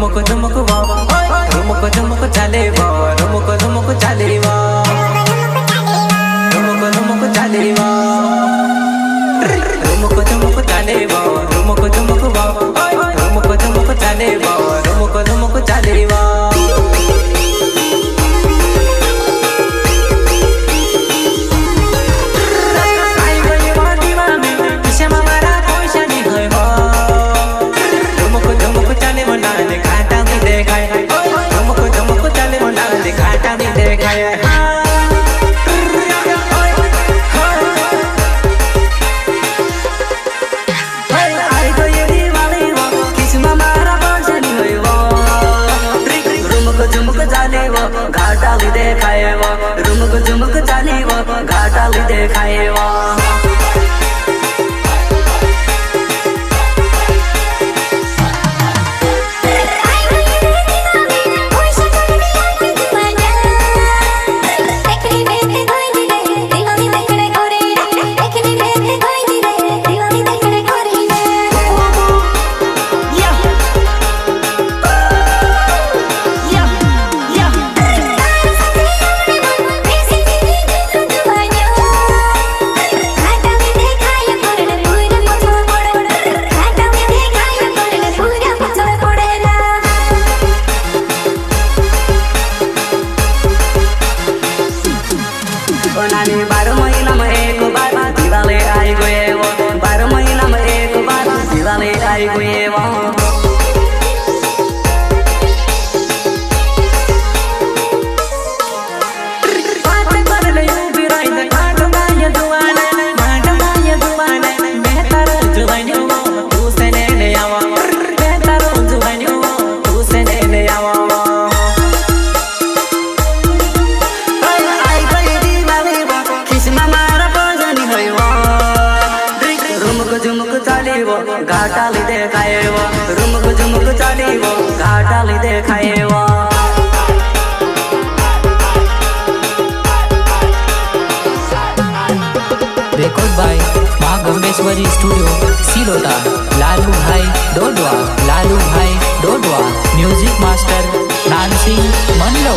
रुमुक झुमुक वो रुमुक झुमुक चले वो रुमुक झुमुक चले वो रुमुक झुमुक चले वो रुमुक झुमुक चले वो रुमुक झुमुक वो रुमुक झुमुक चले वो रुमुक झुमुक चले वो घाटाली देखाए वो रुमुक झुमुक चाली वो घाटाली देखाए वो नानी 12 महीना में एक बार दिवाली आई गए वो 12 महीना में एक बार दिवाली आई गए वो घाटाली देखाए वो रुमुक झुमुक चाली वो घाटाली देखाए वो रिकॉर्ड बाय माँ गंगेश्वरी स्टूडियो सिलोटा लालू भाई डोडवा म्यूजिक मास्टर डांसिंग मनलो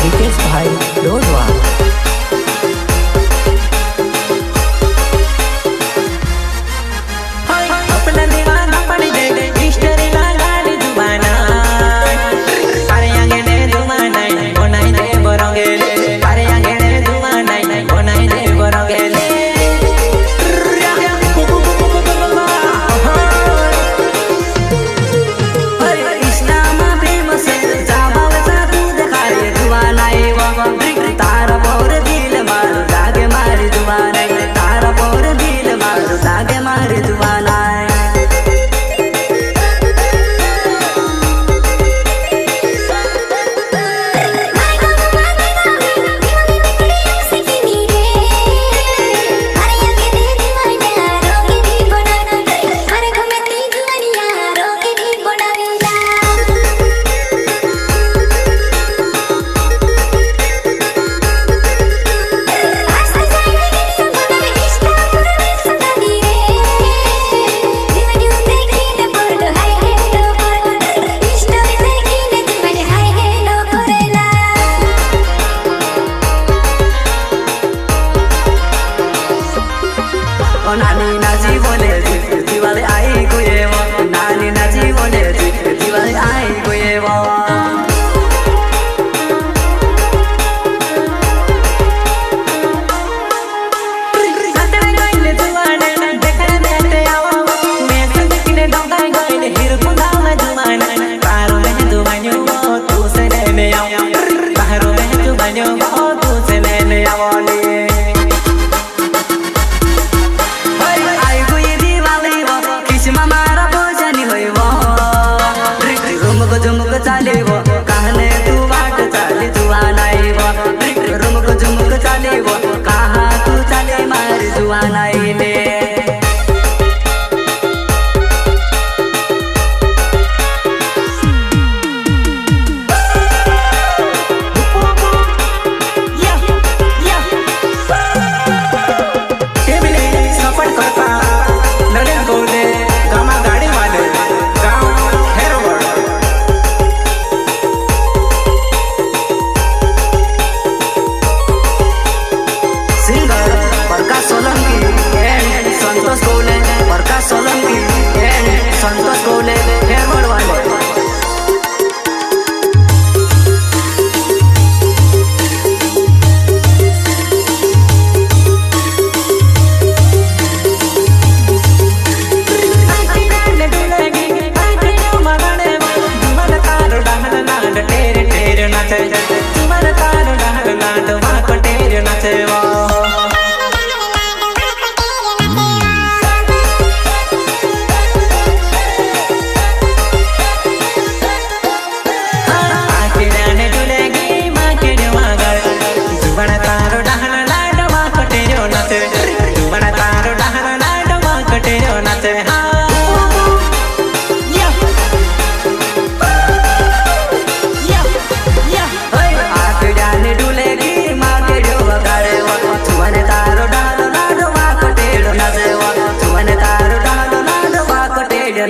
रिकेश भाई डोडवा अपना दीवाना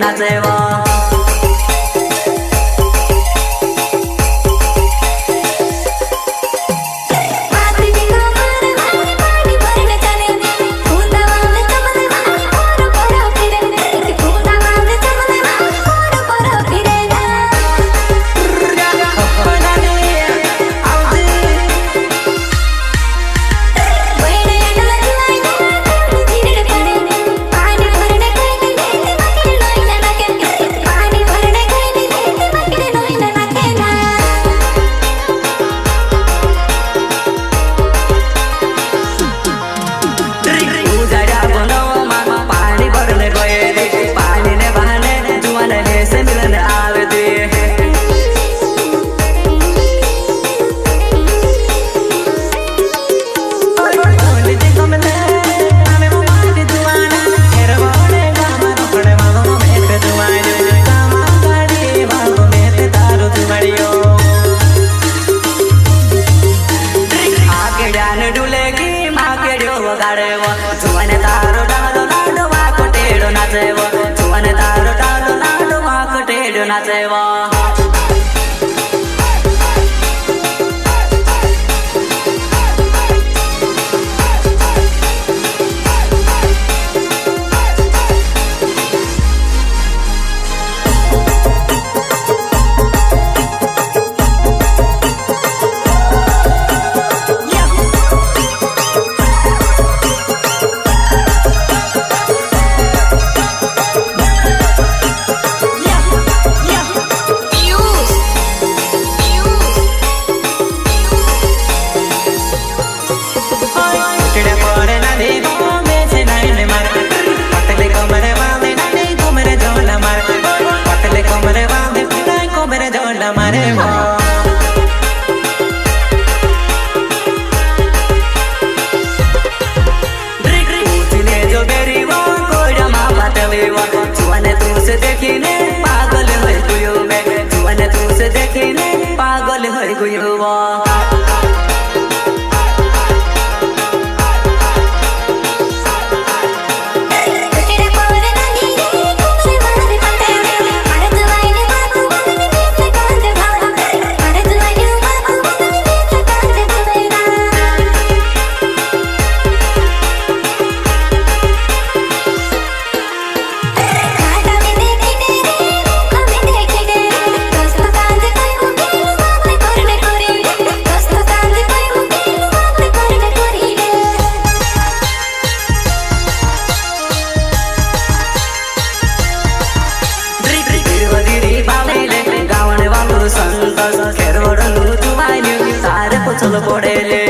नाचेवा जुआने तारो डालो लाडो वा कोटेडो नाचेवा जुआने तारो डालो लाडो वा कोटेडो नाचेवा जुआने तुझसे देखिने पागल है गुयो में जुआने तुझसे देखिने पागल है गुयो संतोष खेरवडनु तुमाइल्यो सारे पुचल पडेले